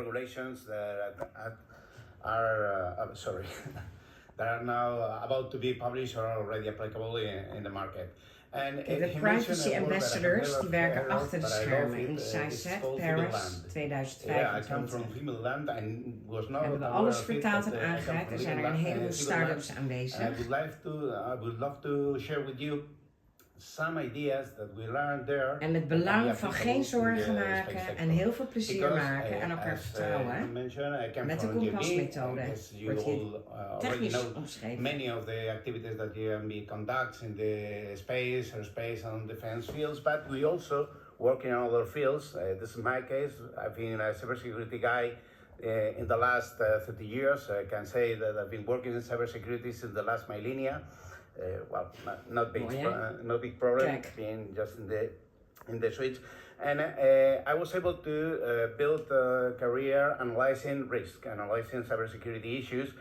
regulations that are sorry that are now about to be published or already applicable in the market. And de privacy ambassadors die werken achter de schermen in CYSAT Paris 2025. Hebben we alles vertaald en aangereikt. Er zijn er een heleboel start-ups aanwezig. I would love to share with you some ideas that we learned there. En het belang van geen zorgen maken en heel veel plezier maken en elkaar vertrouwen. Met de kompasmethode wordt hier technisch omschreven. Many of the activities that UMB conducts in the space, aerospace and defense fields, but we also work in other fields. This is my case. I've been a cybersecurity guy in the last 30 years. I can say that I've been working in cybersecurity since the last millennia. Well, not big problem, being just in the switch, and I was able to build a career analyzing risk, analyzing cybersecurity issues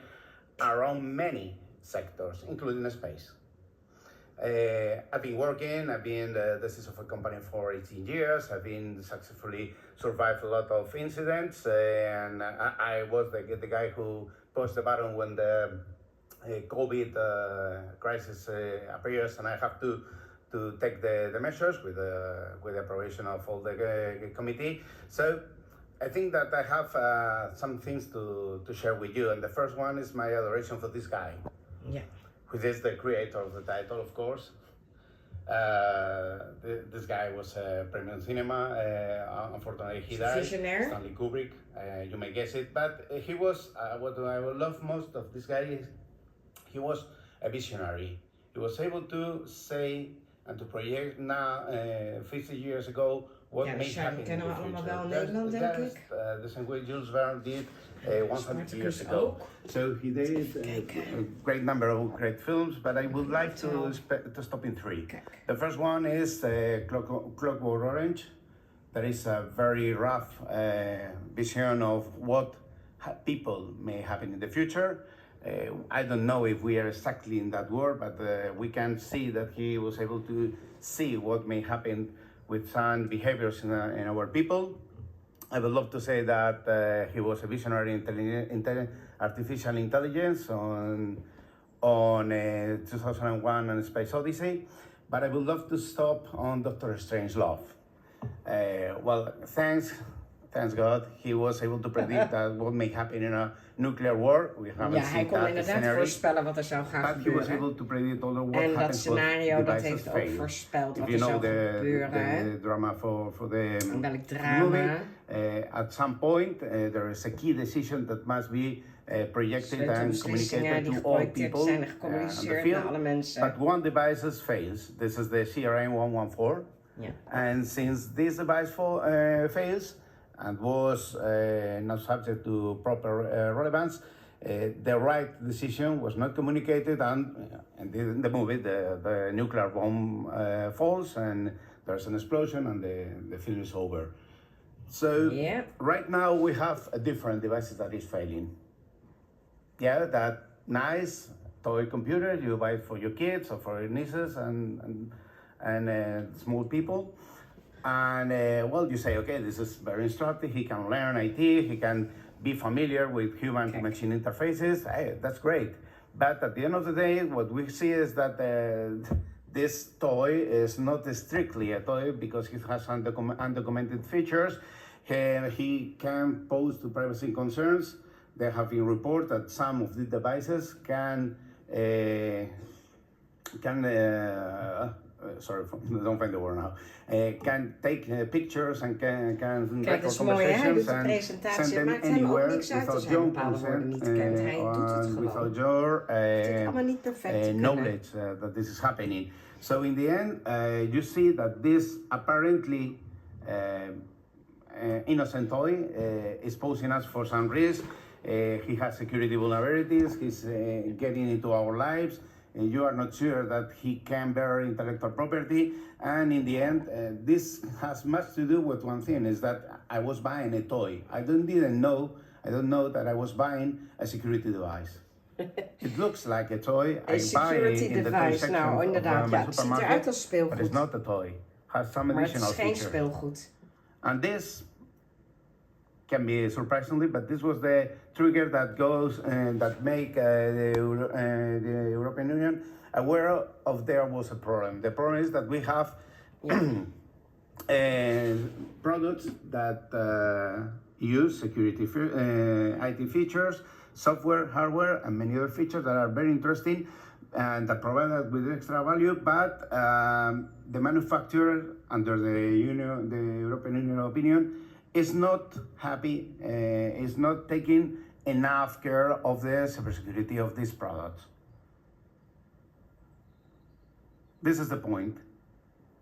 around many sectors, including space. I've been the CISO of a company for 18 years. I've been successfully survived a lot of incidents, and I was the guy who pushed the button when the COVID crisis appears, and I have to take the measures with the approbation of all the committee. So I think that I have some things to share with you, and the first one is my adoration for this guy. Yeah. Who is the creator of the title, of course. This guy was a premium cinema. Unfortunately, he died. Visionaire. Stanley Kubrick. You may guess it, but he was what I love most of this guy is he was a visionary. He was able to say and to project now 50 years ago what may happen in the future. The same way Jules Verne did 100 years ago. So he did a great number of great films, but I would like to stop in three. The first one is Clockwork Orange. That is a very rough vision of what people may happen in the future. I don't know if we are exactly in that world, but we can see that he was able to see what may happen with some behaviors in our people. I would love to say that he was a visionary in artificial intelligence on 2001 and Space Odyssey, but I would love to stop on Doctor Strangelove. Well, thanks God, he was able to predict that what may happen in a nuclear war. We haven't hij kon inderdaad voorspellen wat er zou gaan gebeuren. He was able to predict all what en dat scenario dat heeft ook voorspeld wat er zou gebeuren. The drama for the welk drama? At some point, there is a key decision that must be projected and communicated to all people zijn gecommuniceerd naar alle mensen. But one device fails. This is the CRA 114. Yeah. And since this device fails, and was not subject to proper relevance, the right decision was not communicated, and in the movie the nuclear bomb falls and there's an explosion and the film is over. So right now we have a different device that is failing. Yeah, that nice toy computer you buy for your kids or for your nieces and small people. And well, you say, okay, this is very instructive. He can learn IT. He can be familiar with human-to-machine interfaces. Hey, that's great. But at the end of the day, what we see is that this toy is not strictly a toy because it has undocumented features. He can pose to privacy concerns. There have been reports that some of the devices can sorry, don't find the word now. Can take pictures and can record conversations and send them anywhere without your consent and without your knowledge that this is happening. So in the end, you see that this apparently innocent toy is posing us for some risk. He has security vulnerabilities. He's getting into our lives. You are not sure that he can bear intellectual property, and in the end, this has much to do with one thing: is that I was buying a toy. I don't know that I was buying a security device. It looks like a toy. A security device. Nou, inderdaad, ja, het ziet eruit als speelgoed. But it's not a toy. Has some additional features. Maar het is geen speelgoed. And this can be surprisingly, but this was the trigger that goes and that make the European Union aware of there was a problem. The problem is that we have products that use security IT features, software, hardware, and many other features that are very interesting and that provide us with extra value, but the manufacturer, under the European Union opinion, is not happy, is not taking enough care of the cybersecurity of these products. This is the point.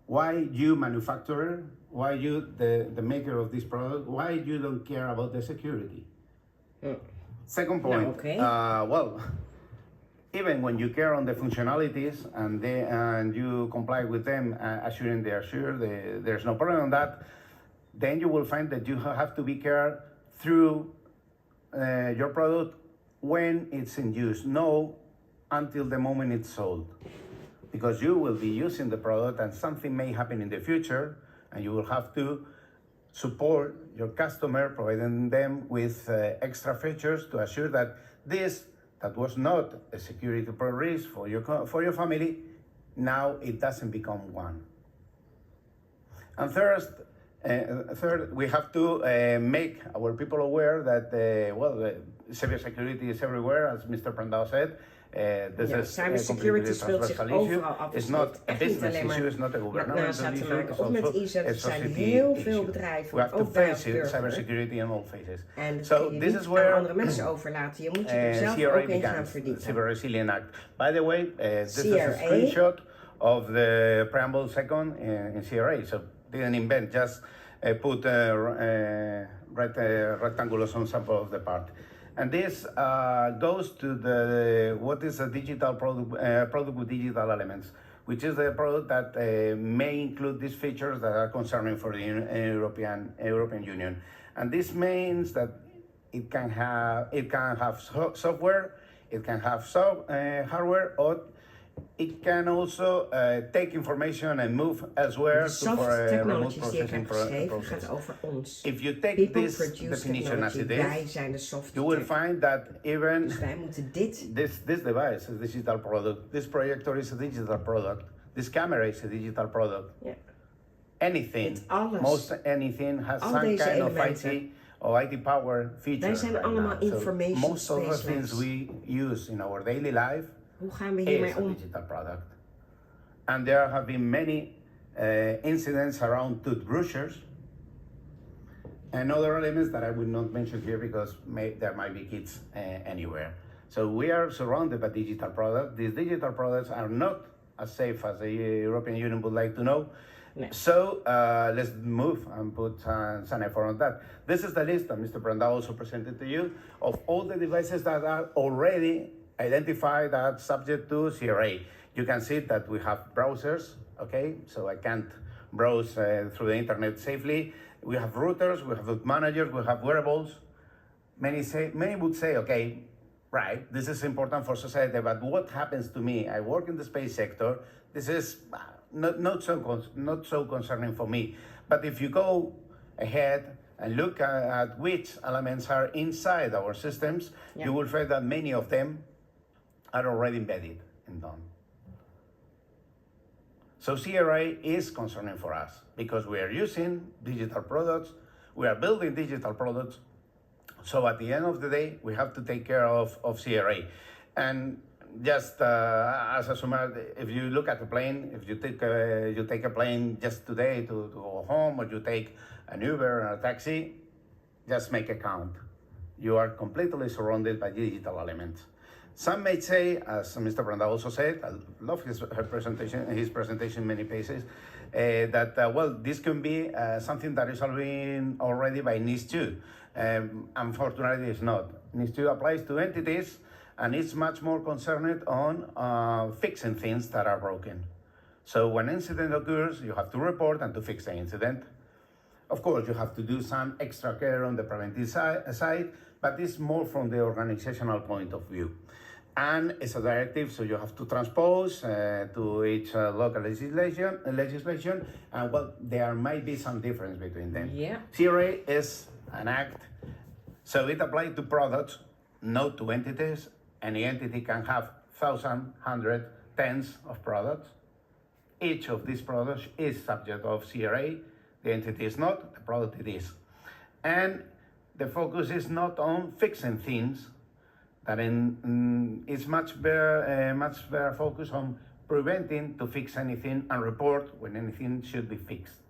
Why you manufacturer, why you the maker of this product, why you don't care about the security? Second point, No, okay. Well, even when you care on the functionalities and you comply with them, assuring they are sure, there's no problem on that, then you will find that you have to be care through your product when it's in use, no until the moment it's sold. Because you will be using the product and something may happen in the future, and you will have to support your customer, providing them with extra features to assure that this, that was not a security risk for your family, now it doesn't become one. And third, we have to make our people aware that, cybersecurity is everywhere, as Mr. Prandao said. This is cybersecurity speelt zich overal af. It's not a business issue, it's not a governmental issue. It's also a society issue. We have to face cybersecurity in all phases. So this is where CRA began, Cyber Resilience Act. By the way, this is a screenshot of the preamble second in CRA. So didn't invent, just put rectangles on some of the part. And this goes to what is a digital product with digital elements, which is the product that may include these features that are concerning for the European Union. And this means that it can have software, it can have hardware, or it can also take information and move elsewhere for a remote processing process. If you take this definition as it is, you will find that even this device is a digital product, this projector is a digital product, this camera is a digital product. Yeah. Anything, most anything has some kind of IT or IT power feature. Right now. So most of the things we use in our daily life is a digital product. And there have been many incidents around toothbrushes and other elements that I will not mention here because there might be kids anywhere. So we are surrounded by digital products. These digital products are not as safe as the European Union would like to know. No. So let's move and put some effort on that. This is the list that Mr. Prandao also presented to you of all the devices that are already identified as subject to CRA. You can see that we have browsers, okay? So I can't browse through the internet safely. We have routers, we have boot managers, we have wearables. Many would say, okay, right, this is important for society, but what happens to me? I work in the space sector. This is not so concerning for me. But if you go ahead and look at which elements are inside our systems, you will find that many of them are already embedded and done. So CRA is concerning for us because we are using digital products, we are building digital products. So at the end of the day, we have to take care of CRA. And just as a summary, if you look at the plane, if you take a plane just today to go home, or you take an Uber or a taxi, just make a count. You are completely surrounded by digital elements. Some may say, as Mr. Prandao also said, I love his presentation in many places, that, this can be something that is already by NIS2. Unfortunately, it's not. NIS2 applies to entities, and it's much more concerned on fixing things that are broken. So when an incident occurs, you have to report and to fix the incident. Of course, you have to do some extra care on the preventive side, but it's more from the organizational point of view. And it's a directive, so you have to transpose to each local legislation, and there might be some difference between them. Yeah. CRA is an act So it applies to products, not to entities. Any entity can have 1,000, 100, tens of products. Each of these products is subject of CRA. The entity is not, the product it is. And the focus is not on fixing things, that it's much better focus on preventing to fix anything and report when anything should be fixed.